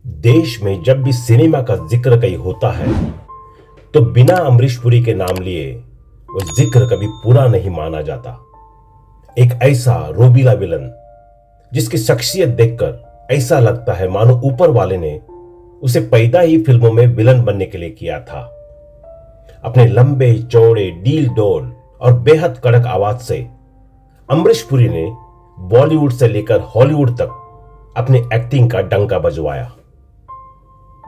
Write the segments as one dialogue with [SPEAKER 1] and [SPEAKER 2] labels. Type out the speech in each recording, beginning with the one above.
[SPEAKER 1] देश में जब भी सिनेमा का जिक्र कहीं होता है तो बिना अमरीश पुरी के नाम लिए वो जिक्र कभी पूरा नहीं माना जाता। एक ऐसा रोबीला विलन जिसकी शख्सियत देखकर ऐसा लगता है मानो ऊपर वाले ने उसे पैदा ही फिल्मों में विलन बनने के लिए किया था। अपने लंबे चौड़े डील डोल और बेहद कड़क आवाज से अमरीश पुरी ने बॉलीवुड से लेकर हॉलीवुड तक अपनी एक्टिंग का डंका बजवाया।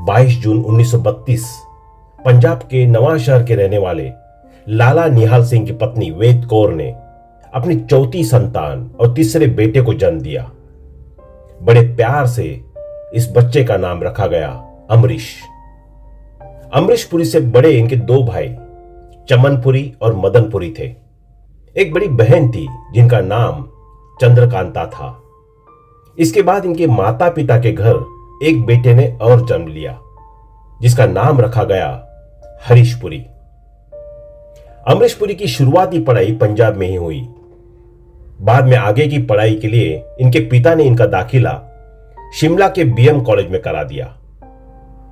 [SPEAKER 1] 22 जून 1932 पंजाब के नवांशहर के रहने वाले लाला निहाल सिंह की पत्नी वेद कौर ने अपनी चौथी संतान और तीसरे बेटे को जन्म दिया। बड़े प्यार से इस बच्चे का नाम रखा गया अमरीश। अमरीश पुरी से बड़े इनके दो भाई चमनपुरी और मदनपुरी थे। एक बड़ी बहन थी जिनका नाम चंद्रकांता था। इसके बाद इनके माता पिता के घर एक बेटे ने और जन्म लिया जिसका नाम रखा गया हरीश पुरी। अमरीश पुरी की शुरुआती पढ़ाई पंजाब में ही हुई। बाद में आगे की पढ़ाई के लिए इनके पिता ने इनका दाखिला शिमला के बीएम कॉलेज में करा दिया।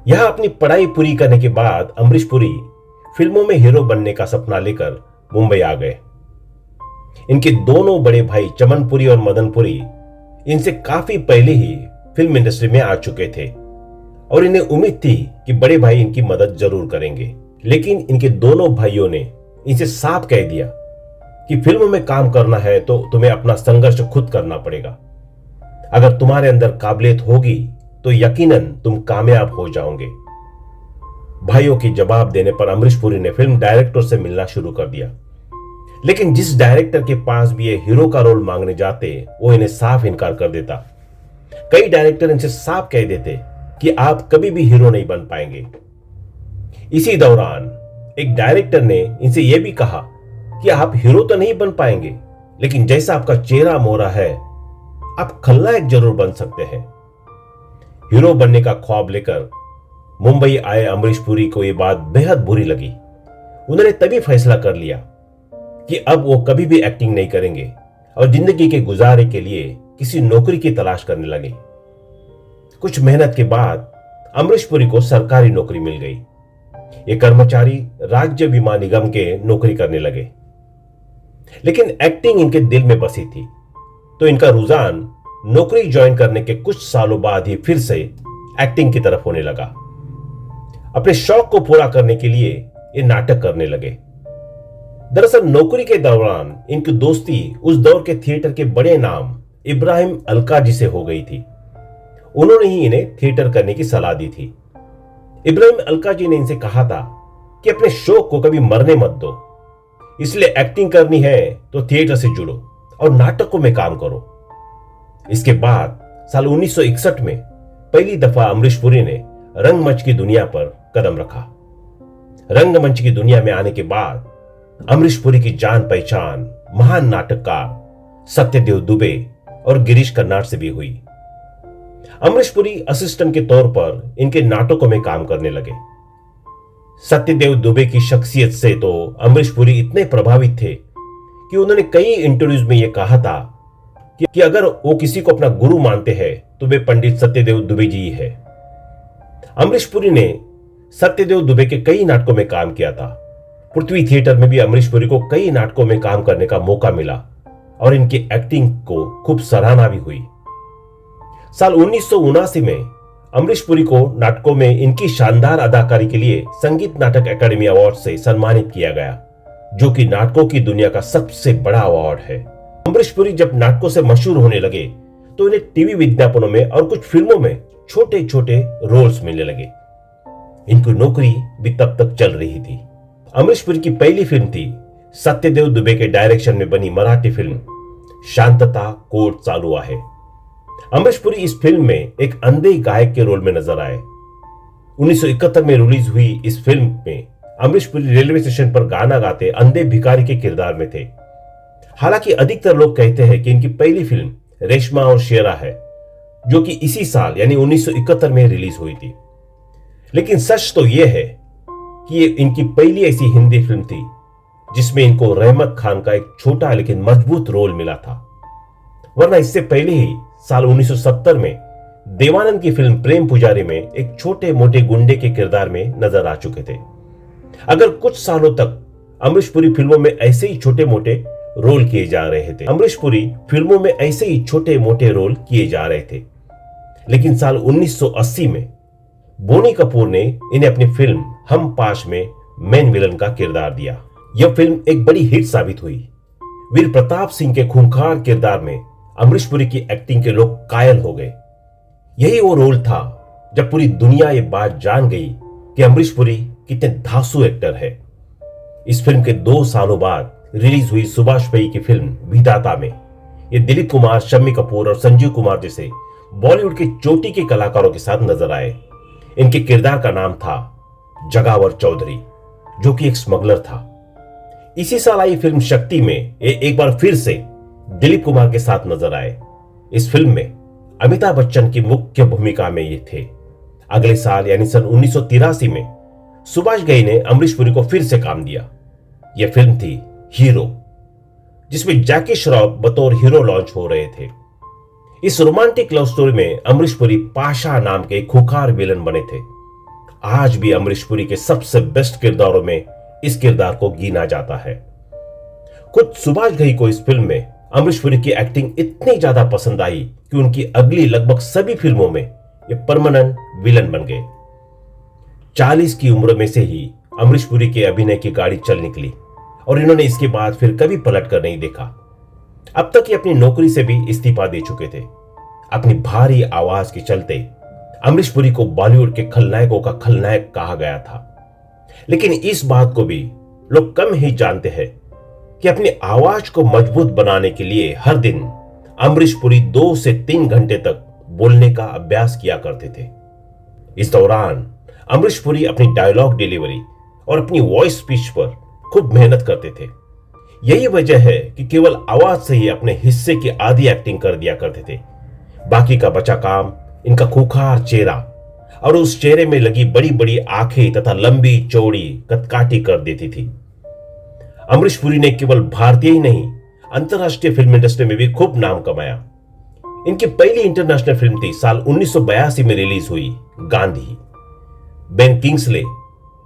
[SPEAKER 1] यहां अपनी पढ़ाई पूरी करने के बाद अमरीश पुरी फिल्मों में हीरो बनने का सपना लेकर मुंबई आ गए। इनके दोनों बड़े भाई चमनपुरी और मदनपुरी इनसे काफी पहले ही फिल्म इंडस्ट्री में आ चुके थे और इन्हें उम्मीद थी कि बड़े भाई इनकी मदद जरूर करेंगे। लेकिन इनके दोनों भाइयों ने इनसे साफ कह दिया कि फिल्मों में काम करना है तो तुम्हें अपना संघर्ष खुद करना पड़ेगा। अगर तुम्हारे अंदर काबिलियत होगी तो यकीनन तुम कामयाब हो जाओगे। भाइयों के जवाब देने पर अमरीश पुरी ने फिल्म डायरेक्टर से मिलना शुरू कर दिया। लेकिन जिस डायरेक्टर के पास भी ये हीरो का रोल मांगने जाते वो इन्हें साफ इनकार कर देता। कई डायरेक्टर इनसे साफ कह देते कि आप कभी भी हीरो नहीं बन पाएंगे। इसी दौरान एक डायरेक्टर ने इनसे यह भी कहा कि आप हीरो तो नहीं बन पाएंगे, लेकिन जैसा आपका चेहरा मोहरा है आप खलनायक जरूर बन सकते हैं। हीरो बनने का ख्वाब लेकर मुंबई आए अमरीश पुरी को यह बात बेहद बुरी लगी। उन्होंने तभी फैसला कर लिया कि अब वो कभी भी एक्टिंग नहीं करेंगे और जिंदगी के गुजारे के लिए किसी नौकरी की तलाश करने लगे। कुछ मेहनत के बाद अमरीश पुरी को सरकारी नौकरी मिल गई। ये कर्मचारी राज्य बीमा निगम के नौकरी करने लगे। लेकिन एक्टिंग इनके दिल में बसी थी तो इनका रुझान नौकरी ज्वाइन करने के कुछ सालों बाद ही फिर से एक्टिंग की तरफ होने लगा। अपने शौक को पूरा करने के लिए ये नाटक करने लगे। दरअसल नौकरी के दौरान इनकी दोस्ती उस दौर के थिएटर के बड़े नाम इब्राहिम अलकाजी से हो गई थी। उन्होंने ही इन्हें थिएटर करने की सलाह दी थी। इब्राहिम अलकाजी ने इनसे कहा था कि अपने शौक को कभी मरने मत दो, इसलिए एक्टिंग करनी है तो थिएटर से जुड़ो और नाटकों में काम करो। इसके बाद साल 1961 में पहली दफा अमरीश पुरी ने रंगमंच की दुनिया पर कदम रखा। रंगमंच की दुनिया में आने के बाद अमरीश पुरी की जान पहचान महान नाटककार सत्यदेव दुबे और गिरीश कर्नाड से भी हुई। अमरीश पुरी असिस्टेंट के तौर पर इनके नाटकों में काम करने लगे। सत्यदेव दुबे की शख्सियत से तो अमरीश पुरी इतने प्रभावित थे कि उन्होंने कई इंटरव्यूज में यह कहा था कि अगर वो किसी को अपना गुरु मानते हैं तो वे पंडित सत्यदेव दुबे जी ही है। अमरीश पुरी ने सत्यदेव दुबे के कई नाटकों में काम किया था। पृथ्वी थिएटर में भी अमरीश पुरी को कई नाटकों में काम करने का मौका मिला और इनकी एक्टिंग को खूब सराहना भी हुई। साल 1979 में अमरीश पुरी को नाटकों में इनकी शानदार अदाकारी के लिए संगीत नाटक अकादमी अवार्ड से सम्मानित किया गया, जो कि नाटकों की दुनिया का सबसे बड़ा अवार्ड है। अमरीश पुरी जब नाटकों से मशहूर होने लगे तो इन्हें टीवी विज्ञापनों में और कुछ फिल्मों में छोटे छोटे रोल्स मिलने लगे। इनकी नौकरी भी तब तक चल रही थी। अमरीश पुरी की पहली फिल्म थी सत्यदेव दुबे के डायरेक्शन में बनी मराठी फिल्म शांतता कोर्ट चालू आहे। अमरीश पुरी इस फिल्म में एक अंधे गायक के रोल में नजर आए। 1971 में रिलीज हुई इस फिल्म में अमरीश पुरी रेलवे स्टेशन पर गाना गाते अंधे भिखारी के किरदार में थे। हालांकि अधिकतर लोग कहते हैं कि इनकी पहली फिल्म रेशमा और शेरा है, जो कि इसी साल यानी 1971 में रिलीज हुई थी। लेकिन सच तो यह है कि ये इनकी पहली ऐसी हिंदी फिल्म थी जिसमें इनको रहमत खान का एक छोटा लेकिन मजबूत रोल मिला था। वरना इससे पहले ही साल 1970 में देवानंद की फिल्म प्रेम पुजारी में एक छोटे मोटे गुंडे के किरदार में नजर आ चुके थे। अगर कुछ सालों तक अमरीश पुरी फिल्मों में ऐसे ही छोटे मोटे रोल किए जा रहे थे, अमरीश पुरी फिल्मों में ऐसे ही छोटे मोटे रोल किए जा रहे थे, लेकिन साल 1980 में बोनी कपूर ने इन्हें अपनी फिल्म हम पाश में मेन विलन का किरदार दिया। यह फिल्म एक बड़ी हिट साबित हुई। वीर प्रताप सिंह के खूंखार किरदार में अमरीश पुरी की एक्टिंग के लोग कायल हो गए। यही वो रोल था जब पूरी दुनिया ये बात जान गई कि अमरीश पुरी कितने धांसू एक्टर है। इस फिल्म के 2 सालों बाद रिलीज हुई सुभाष घई की फिल्म विधाता में ये दिलीप कुमार, शम्मी कपूर और संजीव कुमार जैसे बॉलीवुड के चोटी के कलाकारों के साथ नजर आए। इनके किरदार का नाम था जगावर चौधरी, जो कि एक स्मगलर था। इसी साल आई फिल्म शक्ति में एक बार फिर से दिलीप कुमार के साथ नजर आए। इस फिल्म में अमिताभ बच्चन की मुख्य भूमिका में ये थे। अगले साल यानी सन 1983 में सुभाष घई ने अमरीश पुरी को फिर से काम दिया। यह फिल्म थी हीरो, जिसमें जैकी श्रॉफ बतौर हीरो लॉन्च हो रहे थे। इस रोमांटिक लव स्टोरी में अमरीश पुरी पाशा नाम के खूंखार विलन बने थे। आज भी अमरीश पुरी के सबसे बेस्ट किरदारों में इस किरदार को गिना जाता है। खुद सुभाष घई को इस फिल्म में अमरीश पुरी की एक्टिंग इतनी ज्यादा पसंद आई कि उनकी अगली लगभग सभी फिल्मों में ये परमानेंट विलन बन गए। 40 की उम्र में से ही अमरीश पुरी के अभिनय की गाड़ी चल निकली और इन्होंने इसके बाद फिर कभी पलट कर नहीं देखा। अब तक ये अपनी नौकरी से भी इस्तीफा दे चुके थे। अपनी भारी आवाज के चलते अमरीश पुरी को बॉलीवुड के खलनायकों का खलनायक कहा गया था। लेकिन इस बात को भी लोग कम ही जानते हैं कि अपनी आवाज को मजबूत बनाने के लिए हर दिन अमरीश पुरी 2 से 3 घंटे तक बोलने का अभ्यास किया करते थे। इस दौरान अमरीश पुरी अपनी डायलॉग डिलीवरी और अपनी वॉइस पिच पर खूब मेहनत करते थे। यही वजह है कि केवल आवाज से ही अपने हिस्से की आधी एक्टिंग कर दिया करते थे। बाकी का बचा काम इनका खूंखार चेहरा और उस चेहरे में लगी बड़ी बड़ी आंखें तथा लंबी चौड़ी कदकाठी कर देती थी। अमरीश पुरी ने केवल भारतीय ही नहीं, अंतरराष्ट्रीय फिल्म इंडस्ट्री में भी खूब नाम कमाया। इनकी पहली इंटरनेशनल फिल्म थी साल 1982 में रिलीज हुई गांधी। बेन किंग्सले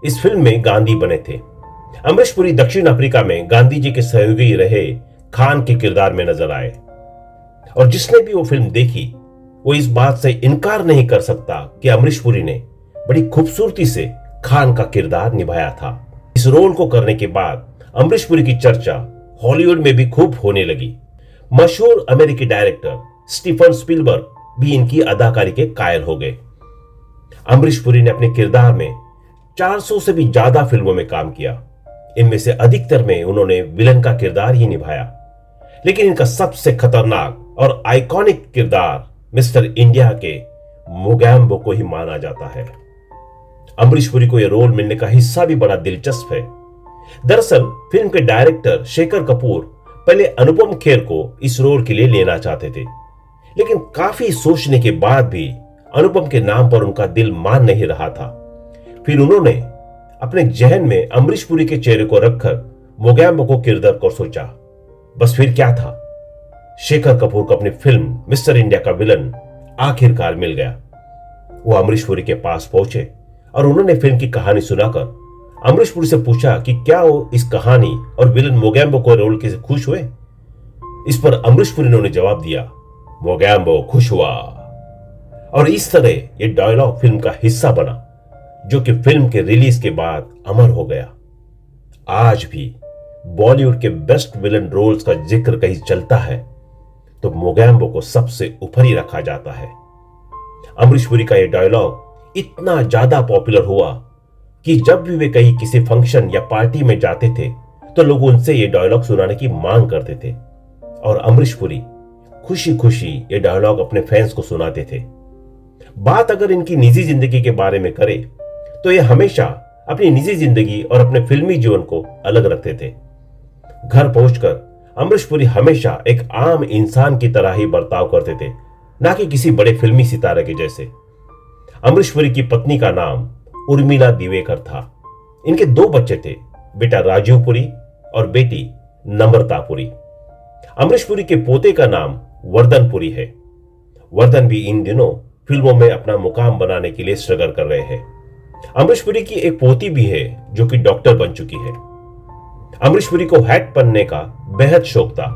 [SPEAKER 1] इस फिल्म में गांधी बने थे। अमरीश पुरी दक्षिण अफ्रीका में गांधी जी के सहयोगी रहे खान के किरदार में नजर आए और जिसने भी वो फिल्म देखी वो इस बात से इनकार नहीं कर सकता कि अमरीश पुरी ने बड़ी खूबसूरती से खान का किरदार निभाया था। इस रोल को करने के बाद अमरीश पुरी की चर्चा हॉलीवुड में भी खूब होने लगी। मशहूर अमेरिकी डायरेक्टर स्टीफन स्पीलबर्ग भी इनकी अदाकारी के कायल हो गए। अमरीश पुरी ने अपने किरदार में 400 से भी ज्यादा फिल्मों में काम किया। इनमें से अधिकतर में उन्होंने विलन का किरदार ही निभाया, लेकिन इनका सबसे खतरनाक और आइकॉनिक किरदार मिस्टर इंडिया के मोगैम्बो को ही माना जाता है। अमरीश पुरी को यह रोल मिलने का हिस्सा भी बड़ा दिलचस्प है। दरअसल फिल्म के डायरेक्टर शेखर कपूर पहले अनुपम खेर को इस रोल के लिए लेना चाहते थे, लेकिन काफी सोचने के बाद भी अनुपम के नाम पर उनका दिल मान नहीं रहा था। फिर उन्होंने अपने जहन में अमरीश पुरी के चेहरे को रखकर मोगैम्बो को किरदार को सोचा। बस फिर क्या था, शेखर कपूर को अपनी फिल्म मिस्टर इंडिया का विलन आखिरकार मिल गया। वो अमरीश पुरी के पास पहुंचे और उन्होंने फिल्म की कहानी सुनाकर अमरीश पुरी से पूछा कि क्या वो इस कहानी और विलन मोगैम्बो को रोल के खुश हुए। इस पर अमरीश पुरी ने उन्हें जवाब दिया, मोगैम्बो खुश हुआ। और इस तरह ये डायलॉग फिल्म का हिस्सा बना, जो कि फिल्म के रिलीज के बाद अमर हो गया। आज भी बॉलीवुड के बेस्ट विलन रोल्स का जिक्र कहीं चलता है तो मोगैम्बो को सबसे ऊपर ही रखा जाता है। अमरीश पुरी का यह डायलॉग इतना ज्यादा पॉपुलर हुआ कि जब भी वे कहीं किसी फंक्शन या पार्टी में जाते थे तो लोग उनसे ये डायलॉग सुनाने की मांग करते थे और अमरीश पुरी खुशी खुशी ये डायलॉग अपने फैंस को सुनाते थे। बात अगर इनकी निजी जिंदगी के बारे में करें तो ये हमेशा अपनी निजी जिंदगी और अपने फिल्मी जीवन को अलग रखते थे। घर पहुंचकर अमरीश पुरी हमेशा एक आम इंसान की तरह ही बर्ताव करते थे, ना कि किसी बड़े फिल्मी सितारे के जैसे। अमरीश पुरी की पत्नी का नाम उर्मिला दिवेकर था। इनके 2 बच्चे थे, बेटा राजीव पुरी और बेटी नम्रता पुरी। अमरीश पुरी के पोते का नाम वर्धन पुरी है। वर्धन भी इन दिनों फिल्मों में अपना मुकाम बनाने के लिए स्ट्रगल कर रहे हैं। अमरीश पुरी की एक पोती भी है जो कि डॉक्टर बन चुकी है। अमरीश पुरी को हैट पहनने का बेहद शौक था।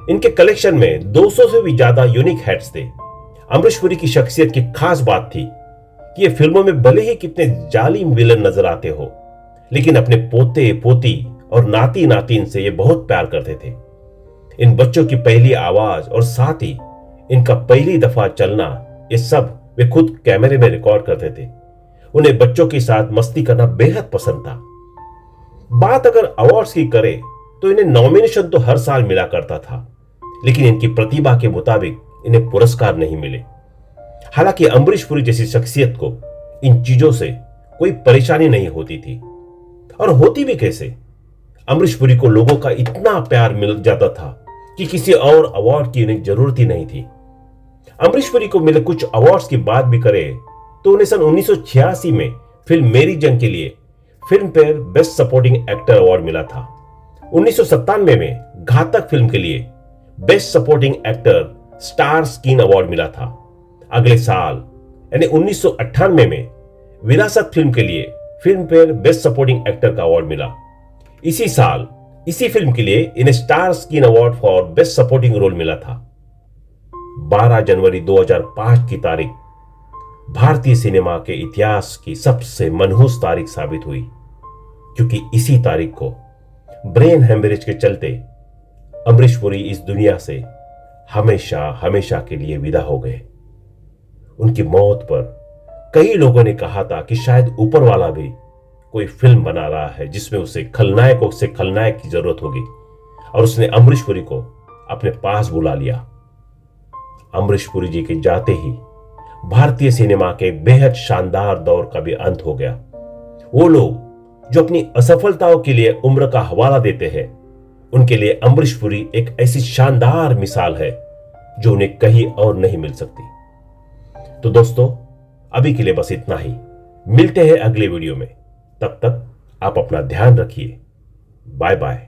[SPEAKER 1] इनके कलेक्शन में 200 से भी ज्यादा यूनिक हैट्स थे। अमरीश पुरी की शख्सियत की खास बात थी कि ये फिल्मों में भले ही कितने जालिम विलन नजर आते हो, लेकिन अपने पोते पोती और नाती नातिन से ये बहुत प्यार करते थे। इन बच्चों की पहली आवाज और साथ ही इनका पहली दफा चलना, ये सब वे खुद कैमरे में रिकॉर्ड करते थे। उन्हें बच्चों के साथ मस्ती करना बेहद पसंद था। बात अगर अवार्ड्स की करें तो इन्हें नॉमिनेशन तो हर साल मिला करता था, लेकिन इनकी प्रतिभा के मुताबिक इन्हें पुरस्कार नहीं मिले। हालांकि अमरीश पुरी जैसी शख्सियत को इन चीजों से कोई परेशानी नहीं होती थी, और होती भी कैसे। अमरीश पुरी को लोगों का इतना प्यार मिल जाता था कि किसी और अवार्ड की इन्हें जरूरत ही नहीं थी। अमरीश पुरी को मिले कुछ अवार्ड्स की बात भी करें तो उन्हें सन 1986 में फिल्म मेरी जंग के लिए Filmfare best supporting actor award मिला था। 1997 में घातक फिल्म के लिए best supporting actor star screen award मिला था। अगले साल यानी 1998 में विरासत फिल्म के लिए Filmfare best supporting actor का अवार्ड मिला। इसी साल इसी फिल्म के लिए इन्हें star screen award for best supporting role मिला था। 12 जनवरी 2005 की तारीख भारतीय सिनेमा के इतिहास की सबसे मनहूस तारीख साबित हुई, क्योंकि इसी तारीख को ब्रेन हेमरेज के चलते अमरीश पुरी इस दुनिया से हमेशा हमेशा के लिए विदा हो गए। उनकी मौत पर कई लोगों ने कहा था कि शायद ऊपर वाला भी कोई फिल्म बना रहा है जिसमें उसे खलनायकों से खलनायक की जरूरत होगी, और उसने अमरीश पुरी को अपने पास बुला लिया। अमरीश पुरी जी के जाते ही भारतीय सिनेमा के बेहद शानदार दौर का भी अंत हो गया। वो लोग जो अपनी असफलताओं के लिए उम्र का हवाला देते हैं, उनके लिए अमरीश पुरी एक ऐसी शानदार मिसाल है जो उन्हें कहीं और नहीं मिल सकती। तो दोस्तों, अभी के लिए बस इतना ही। मिलते हैं अगले वीडियो में। तब तक आप अपना ध्यान रखिए। Bye bye.